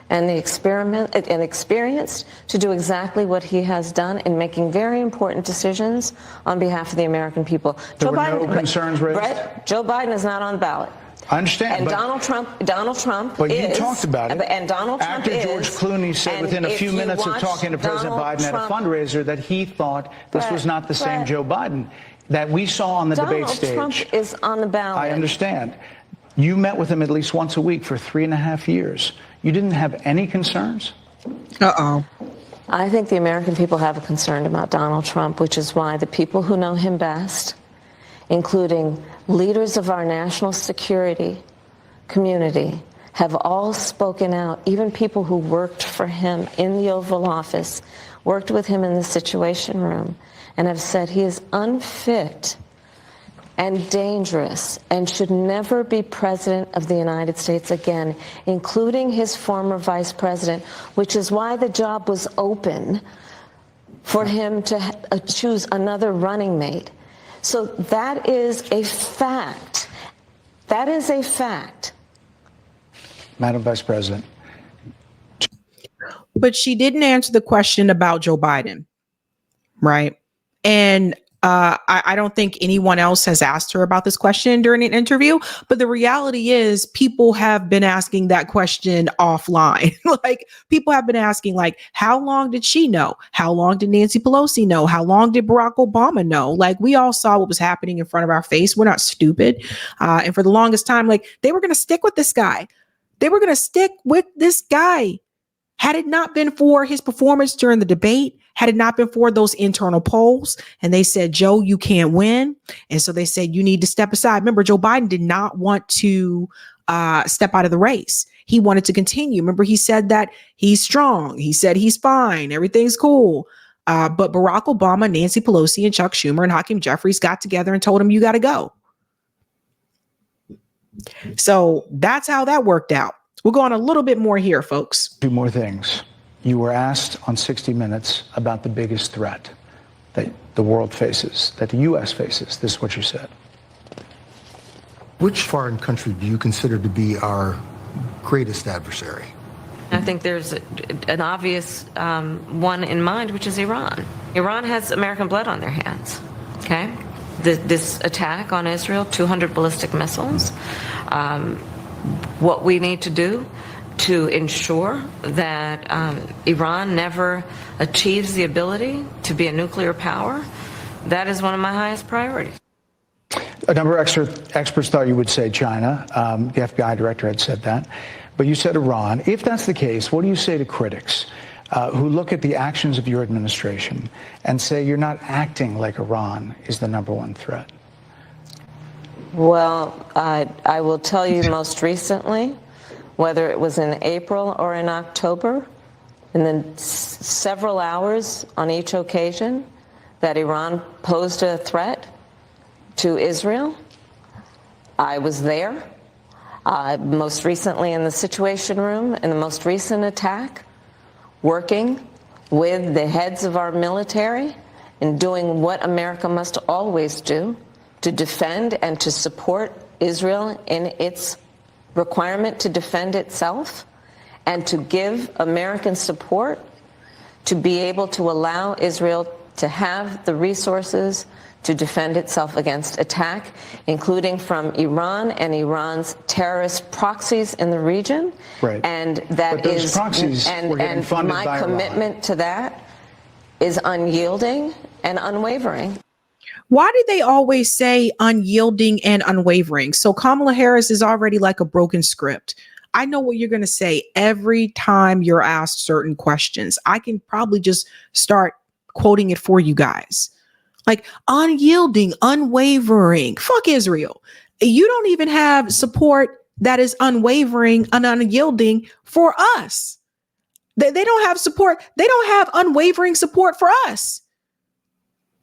and the experience to do exactly what he has done in making very important decisions on behalf of the American people. There were no concerns raised? Brett, Joe Biden is not on the ballot. I understand. And Donald Trump but is. You talked about it. And Donald Trump After George Clooney said within a few minutes of talking to President Biden at a fundraiser that he thought this was not the same Joe Biden that we saw on the debate stage. Donald Trump is on the ballot. I understand. You met with him at least once a week for 3.5 years. You didn't have any concerns? I think the American people have a concern about Donald Trump, which is why the people who know him best, including leaders of our national security community, have all spoken out. Even people who worked for him in the Oval Office, worked with him in the Situation Room, and have said he is unfit and dangerous and should never be president of the United States again, including his former vice president, which is why the job was open for him to choose another running mate. So that is a fact. That is a fact. Madam Vice President. But she didn't answer the question about Joe Biden, right? And I don't think anyone else has asked her about this question during an interview, but the reality is people have been asking that question offline. Like, people have been asking, like, how long did she know? How long did Nancy Pelosi know? How long did Barack Obama know? Like, we all saw what was happening in front of our face. We're not stupid. And for the longest time, like, they were going to stick with this guy. They were going to stick with this guy. Had it not been for his performance during the debate, had it not been for those internal polls, and they said, Joe, you can't win. And so they said, you need to step aside. Remember, Joe Biden did not want to step out of the race. He wanted to continue. Remember, he said that he's strong. He said he's fine. Everything's cool. But Barack Obama, Nancy Pelosi, and Chuck Schumer and Hakeem Jeffries got together and told him, you got to go. So that's how that worked out. We'll go on a little bit more here, folks. 2 more things. You were asked on 60 Minutes about the biggest threat that the world faces, that the U.S. faces. This is what you said. Which foreign country do you consider to be our greatest adversary? I think there's an obvious one in mind, which is Iran. Iran has American blood on their hands, okay? This attack on Israel, 200 ballistic missiles. What we need to do to ensure that Iran never achieves the ability to be a nuclear power, that is one of my highest priorities. A number of experts thought you would say China. The FBI director had said that. But you said Iran. If that's the case, what do you say to critics who look at the actions of your administration and say you're not acting like Iran is the #1 threat? Well, I will tell you most recently, whether it was in April or in October, in the several hours on each occasion that Iran posed a threat to Israel. I was there, most recently in the Situation Room, in the most recent attack, working with the heads of our military and doing what America must always do to defend and to support Israel in its requirement to defend itself, and to give American support to be able to allow Israel to have the resources to defend itself against attack, including from Iran and Iran's terrorist proxies in the region. Right. And that but those is, proxies were getting funded my by commitment Iran. to that is unyielding and unwavering. Why do they always say unyielding and unwavering? So Kamala Harris is already like a broken script. I know what you're going to say every time you're asked certain questions. I can probably just start quoting it for you guys. Like unyielding, unwavering. Fuck Israel. You don't even have support that is unwavering and unyielding for us. They don't have support. They don't have unwavering support for us.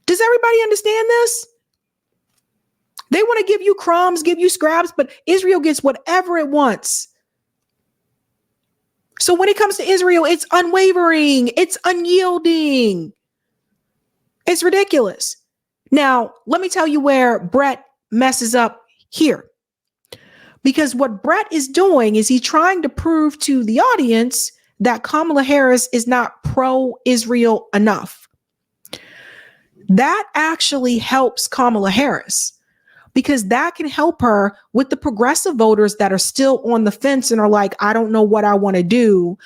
Does everybody understand this? They want to give you crumbs, give you scraps, but Israel gets whatever it wants. So when it comes to Israel, it's unwavering. It's unyielding. It's ridiculous. Now, let me tell you where Brett messes up here. Because what Brett is doing is he's trying to prove to the audience that Kamala Harris is not pro-Israel enough. That actually helps Kamala Harris, because that can help her with the progressive voters that are still on the fence and are like, I don't know what I want to do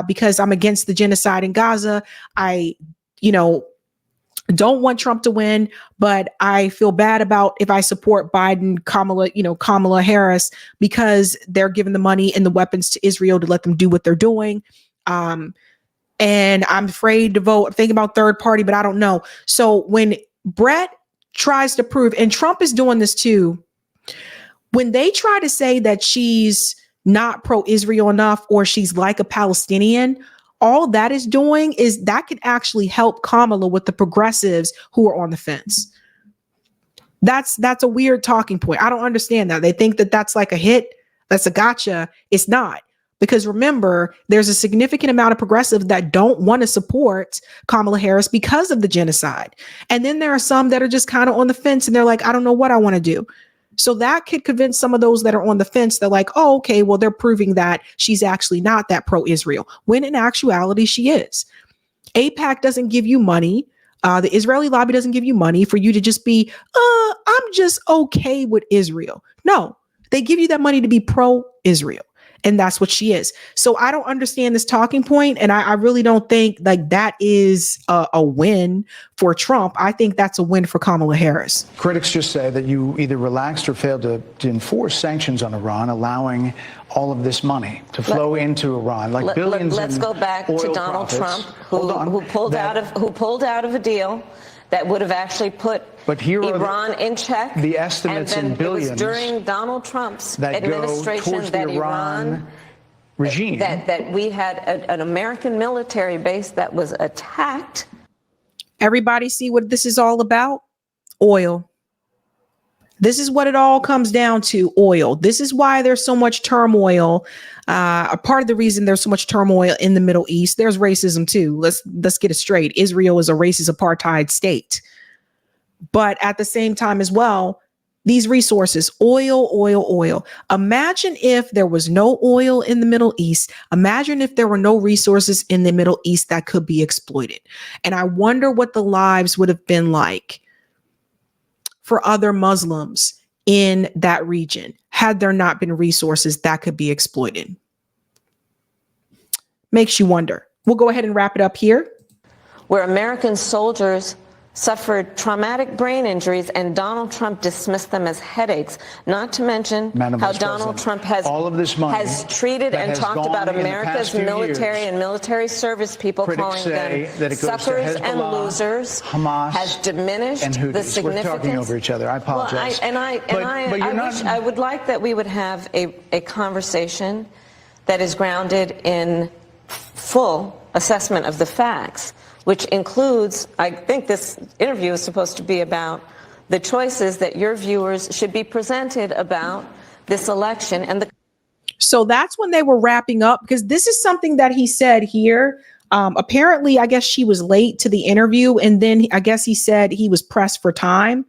because I'm against the genocide in Gaza. I don't want Trump to win, but I feel bad about if I support Biden, Kamala Harris, because they're giving the money and the weapons to Israel to let them do what they're doing. And I'm afraid to vote. I'm thinking about third party, but I don't know. So when Brett tries to prove, and Trump is doing this too, when they try to say that she's not pro-Israel enough or she's like a Palestinian, all that is doing is that can actually help Kamala with the progressives who are on the fence. That's a weird talking point. I don't understand that. They think that that's like a hit. That's a gotcha. It's not. Because remember, there's a significant amount of progressives that don't want to support Kamala Harris because of the genocide. And then there are some that are just kind of on the fence and they're like, I don't know what I want to do. So that could convince some of those that are on the fence. They're like, oh, okay, well, they're proving that she's actually not that pro-Israel, when in actuality, she is. AIPAC doesn't give you money. The Israeli lobby doesn't give you money for you to just be, I'm just okay with Israel. No, they give you that money to be pro-Israel. And that's what she is. So I don't understand this talking point, and I really don't think like that is a win for Trump. I think that's a win for Kamala Harris. Critics just say that you either relaxed or failed to enforce sanctions on Iran, allowing all of this money to flow into Iran, like billions. Let's go back to Donald Trump, who pulled out of a deal that would have actually put Iran in check. The estimates in billions. It was during Donald Trump's that administration that Iran regime that we had an American military base that was attacked. Everybody see what this is all about? Oil. This is what it all comes down to, oil. This is why there's so much turmoil. A part of the reason there's so much turmoil in the Middle East, there's racism too. Let's get it straight. Israel is a racist apartheid state. But at the same time as well, these resources, oil. Imagine if there was no oil in the Middle East. Imagine if there were no resources in the Middle East that could be exploited. And I wonder what the lives would have been like for other Muslims in that region had there not been resources that could be exploited. Makes you wonder. We'll go ahead and wrap it up here. Where American soldiers suffered traumatic brain injuries and Donald Trump dismissed them as headaches, not to mention how Donald Trump has treated and talked about America's military and military service people, calling them suckers and losers, Hamas, has diminished the significance. We're talking over each other. I apologize. I would like that we would have a conversation that is grounded in full assessment of the facts, which includes, I think this interview is supposed to be about the choices that your viewers should be presented about this election and the. So that's when they were wrapping up, because this is something that he said here. Apparently, I guess she was late to the interview, and then I guess he said he was pressed for time.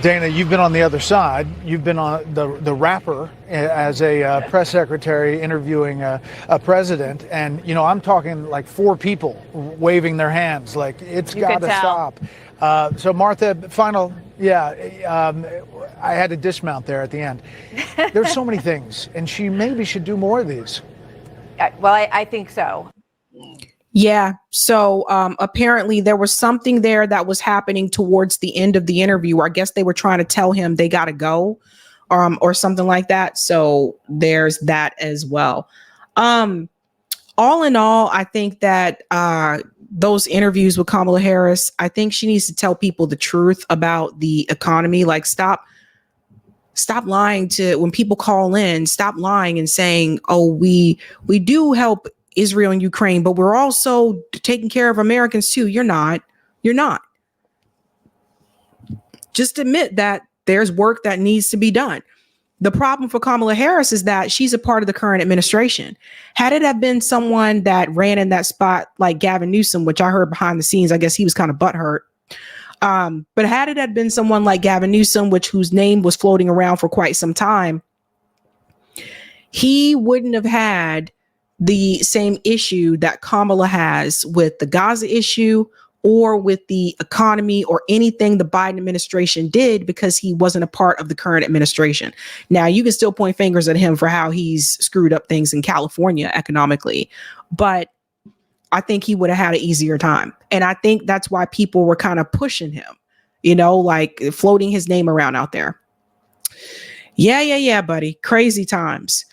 Dana, you've been on the other side. You've been on the rapper as a press secretary interviewing a president. And, you know, I'm talking like 4 people waving their hands like it's got to stop. So, Martha, I had to dismount there at the end. There's so many things, and she maybe should do more of these. Well, I think so. Yeah. So apparently there was something there that was happening towards the end of the interview, where I guess they were trying to tell him they got to go or something like that. So there's that as well. All in all, I think that those interviews with Kamala Harris, I think she needs to tell people the truth about the economy. Like, stop lying to when people call in, stop lying and saying, oh, we do help Israel and Ukraine, but we're also taking care of Americans too. You're not. Just admit that there's work that needs to be done. The problem for Kamala Harris is that she's a part of the current administration. Had it have been someone that ran in that spot like Gavin Newsom, which I heard behind the scenes, I guess he was kind of butthurt. But had it had been someone like Gavin Newsom, whose name was floating around for quite some time, he wouldn't have had the same issue that Kamala has with the Gaza issue or with the economy or anything the Biden administration did, because he wasn't a part of the current administration. Now, you can still point fingers at him for how he's screwed up things in California economically, but I think he would have had an easier time. And I think that's why people were kind of pushing him, like floating his name around out there. Yeah, buddy. Crazy times.